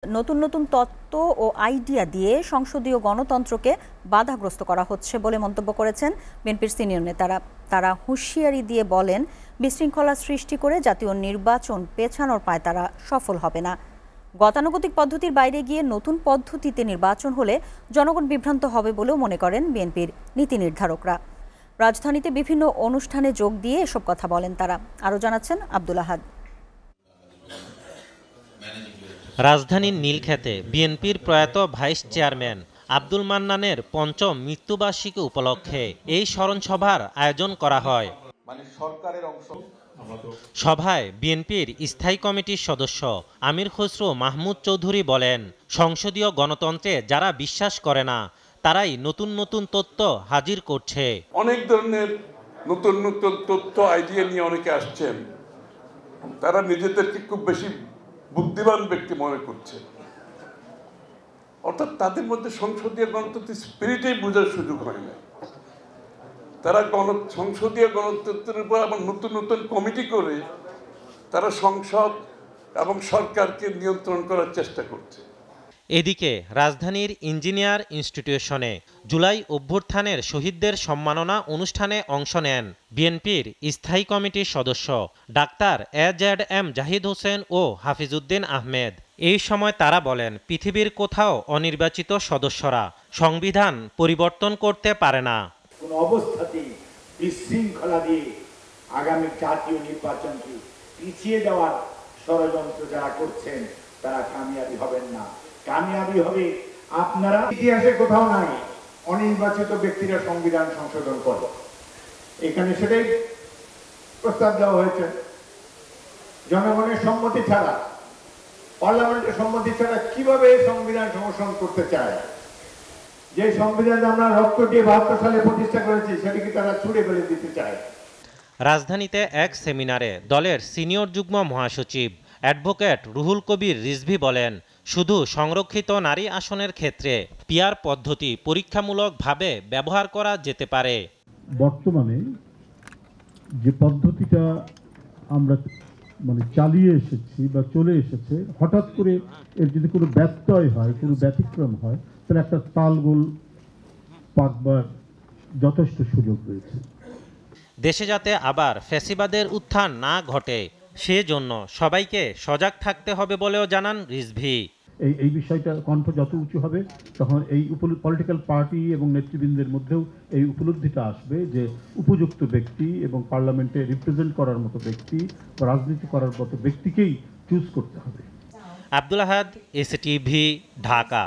নতুন নতুন তত্ত্ব ও আইডিয়া দিয়ে সংসদীয় গণতন্ত্রকে বাধাগ্রস্ত করা হচ্ছে বলে মন্তব্য করেছেন বিএনপির সিনিয়র নেতারা। তারা হুঁশিয়ারি দিয়ে বলেন, বিশৃঙ্খলা সৃষ্টি করে জাতীয় নির্বাচন পেছানোর পায় তারা সফল হবে না। গতানুগতিক পদ্ধতির বাইরে গিয়ে নতুন পদ্ধতিতে নির্বাচন হলে জনগণ বিভ্রান্ত হবে বলেও মনে করেন বিএনপির নীতি নির্ধারকরা। রাজধানীতে বিভিন্ন অনুষ্ঠানে যোগ দিয়ে এসব কথা বলেন তারা। আরও জানাচ্ছেন আব্দুল আহাদ। রাজধানীর নীলক্ষেতে বিএনপির প্রয়াত ভাইস চেয়ারম্যান আব্দুল মান্নানের পঞ্চম মৃত্যুবার্ষিকী উপলক্ষে এই স্মরণসভার আয়োজন করা হয়। সভায় বিএনপির স্থায়ী কমিটির সদস্য আমির খসরু মাহমুদ চৌধুরী বলেন, সংসদীয় গণতন্ত্রে যারা বিশ্বাস করে না তারাই নতুন নতুন তথ্য হাজির করছে। অনেক ধরনের নতুন নতুন তথ্য আইডিয়া নিয়ে অনেকে আসছেন, তারা নিজেদেরকে খুব বেশি বুদ্ধিমান ব্যক্তি মনে করছে। অর্থাৎ তাদের মধ্যে সংসদীয় গণতন্ত্রের স্পিরিটেই বোঝার সুযোগ হয় না। তারা সংসদীয় গণতন্ত্রের উপর আবার নতুন নতুন কমিটি করে তারা সংসদ এবং সরকারকে নিয়ন্ত্রণ করার চেষ্টা করছে। এদিকে রাজধানীর ইঞ্জিনিয়ার ইনস্টিটিউশনে জুলাই অভ্যুত্থানের শহীদদের সম্মাননা অনুষ্ঠানে অংশ নেন বিএনপির স্থায়ী কমিটির সদস্য ডাক্তার এজেডএম জাহিদ হোসেন ও হাফিজউদ্দিন আহমেদ। এই সময় তারা বলেন, পৃথিবীর কোথাও অনির্বাচিত সদস্যরা সংবিধান পরিবর্তন করতে পারে না। কোন অবস্থাতেই বিশৃঙ্খলা দিয়ে আগামী জাতীয় নির্বাচনকে পিছিয়ে দেওয়ার ষড়যন্ত্র যারা করছেন তারা কামিয়াবি হবেন না। কামিয়াবি হবে আপনারা। ইতিহাসে কোথাও নাই অনির্বাচিত ব্যক্তিরা সংবিধান সংশোধন করে, এখানে সেটাই প্রস্তাব দেওয়া হয়েছে। জনগণের সম্মতি ছাড়া, পার্লামেন্টের সম্মতি ছাড়া কিভাবে সংবিধান সংশোধন করতে চায়? যে সংবিধান আমরা রক্ত দিয়ে 72 সালে প্রতিষ্ঠা করেছি সেটাকে তারা ছুড়ে ফেলে দিতে চায়। রাজধানীতে এক সেমিনারে দলের সিনিয়র যুগ্ম মহাসচিব অ্যাডভোকেট রুহুল কবির রিজভী বলেন, শুধু সংরক্ষিত নারী আসনের ক্ষেত্রে পিআর পদ্ধতি পরীক্ষামূলকভাবে ব্যবহার করা যেতে পারে। বর্তমানে যে পদ্ধতিটা আমরা চালিয়ে এসেছি বা চলে এসেছে, হঠাৎ করে এর যদি কোনো ব্যত্যয় হয়, কোনো ব্যতিক্রম হয়, তাহলে একটা তালগোল পাকবার যথেষ্ট সুযোগ রয়েছে। দেশে যাতে আবার ফ্যাসিবাদের উত্থান না ঘটে সেজন্য সবাইকে সজাগ থাকতে হবে বলেও জানান রিজভী। এই বিষয়টা কণ্ঠ যত উঁচু হবে তখন এই পলিটিক্যাল পার্টি এবং নেতৃবৃন্দের মধ্যেও এই উপলব্ধিটা আসবে যে উপযুক্ত ব্যক্তি এবং পার্লামেন্টে রিপ্রেজেন্ট করার মতো ব্যক্তি বা রাজনীতি করার মতো ব্যক্তিকেই চুজ করতে হবে। আব্দুল আহাদ, এসটিভি, ঢাকা।